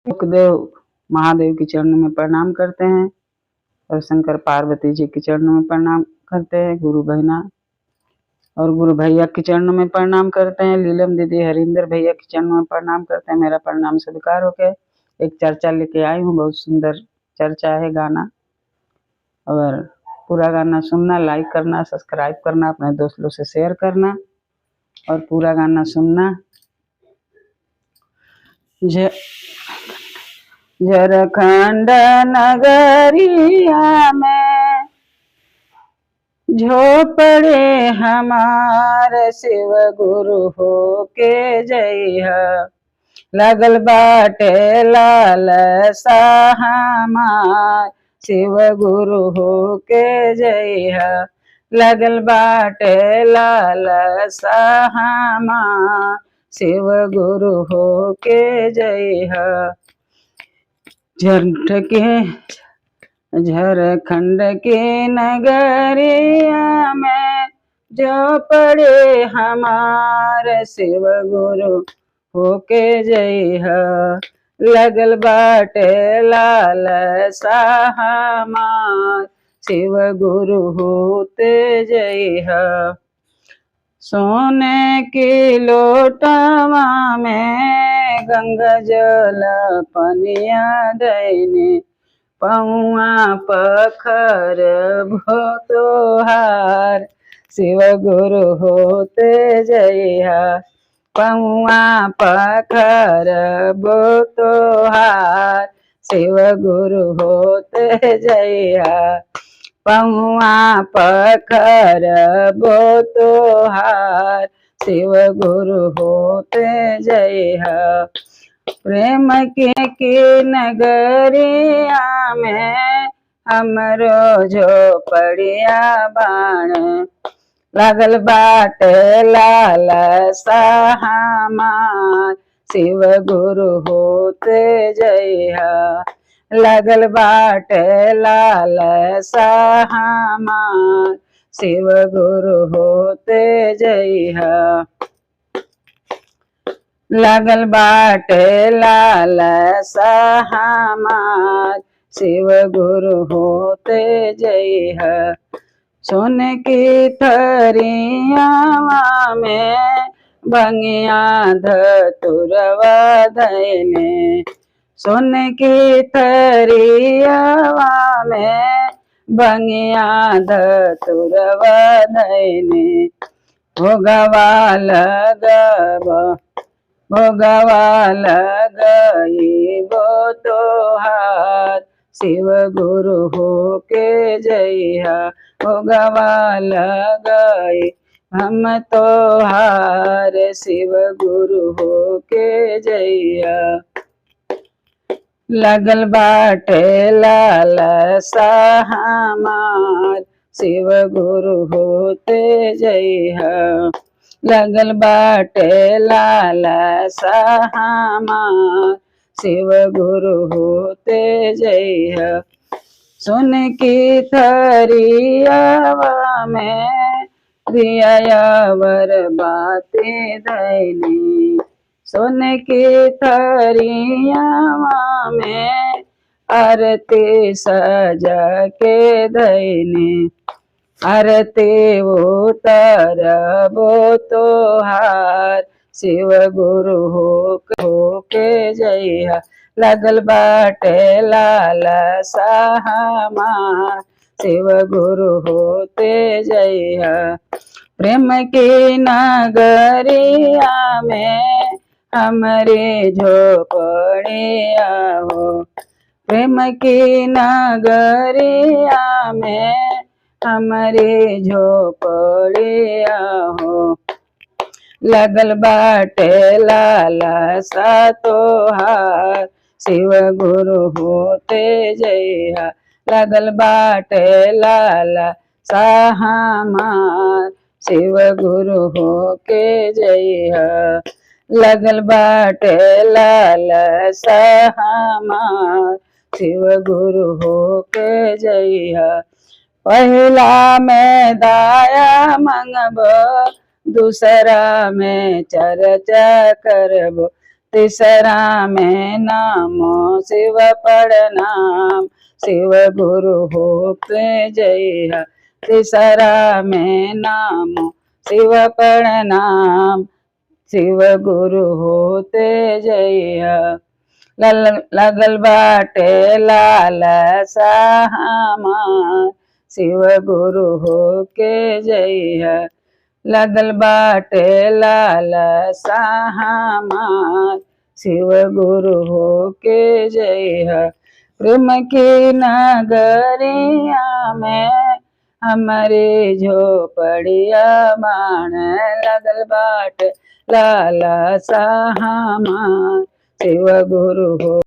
सुखदेव महादेव के चरणों में प्रणाम करते हैं और शंकर पार्वती जी के चरणों में प्रणाम करते हैं। गुरु बहना और गुरु भैया के चरणों में प्रणाम करते हैं। लीलम दीदी हरिंदर भैया के चरणों में प्रणाम करते हैं। मेरा प्रणाम स्वीकार हो के एक चर्चा लेके आई हूँ। बहुत सुंदर चर्चा है गाना, और पूरा गाना सुनना, लाइक करना, सब्सक्राइब करना, अपने दोस्तों से शेयर करना और पूरा गाना सुनना। झारखंड नगरिया में झोपड़े हमार शिव गुरु हो के जइहा, लगल बाटे लाल हमार शिव गुरु हो के जइहा, लगल बाटे लाल हमार शिव गुरु हो के जइहा। झारखंड के नगरिया में जो पड़े हमार शिव गुरु होके जइहा, लगल बाटे लाल हमार शिव गुरु होते जइहा। सोने की लोटवा में गंगा जल पनिया दैने, पौआ पखर भो तोहार शिव गुरु होते जइहा, पौआ पखर भो तोहार शिव गुरु होते जइहा, पौआ पखर भो तोहार शिव गुरु होते जइहा। प्रेम के नगरिया में हमरो झोपड़िया बाण, लगल बाटे लाल हमार शिव गुरु होते जइहा, लगल बाटे लाल हमार शिव गुरु होते जइहा, लगल बाटे लाल हमार शिव गुरु होते जइहा। सोने की थरियावा में भंगिया धतुरवा धैने, सोने की थरियावा में भंगिया धतुरवा धैने, भोगवा लगई बो तोहार शिव गुरु हो के जइहा, भोगवा लगई हम तोहार शिव गुरु हो के जइहा, लगल बाटे लाल हमार शिव गुरु होते जइहा, लगल बाटे लाल हमार शिव गुरु होते जइहा। सोने की थरियावा में दियावर बातें धैने, सोने की थरियावा में आरती सजा के धैने, आरती उतरबो तोहार शिव गुरु हो के जइहा, लगल बाटे लाल हमार शिव गुरु होते जइहा। प्रेम की नगरिया में हमरे झोपड़िया हो, प्रेम की नगरिया में हमरे झोपड़िया हो, लगल बाटे लाल तोहार शिव गुरु होते जइहा, लगल बाटे लाल हमार शिव गुरु हो के जइहा, लगल बाटे लाल हमार शिव गुरु हो के जइहा। पहला में दाया मंगबो, दूसरा में चर्चा करबो, तीसरा में नामो शिव प्रणाम, शिव गुरु होते जय। तीसरा में नामो शिव प्रणाम, शिव गुरु होते जय। लगल बाटे लाल हमार, शिव गुरु होके जय। लगल बाटे लाल हमार, शिव गुरु होके जय। प्रेम की नगरिया में हमारे झोपड़िया बाण, लगल बाट लाल हमार, शिव गुरु हो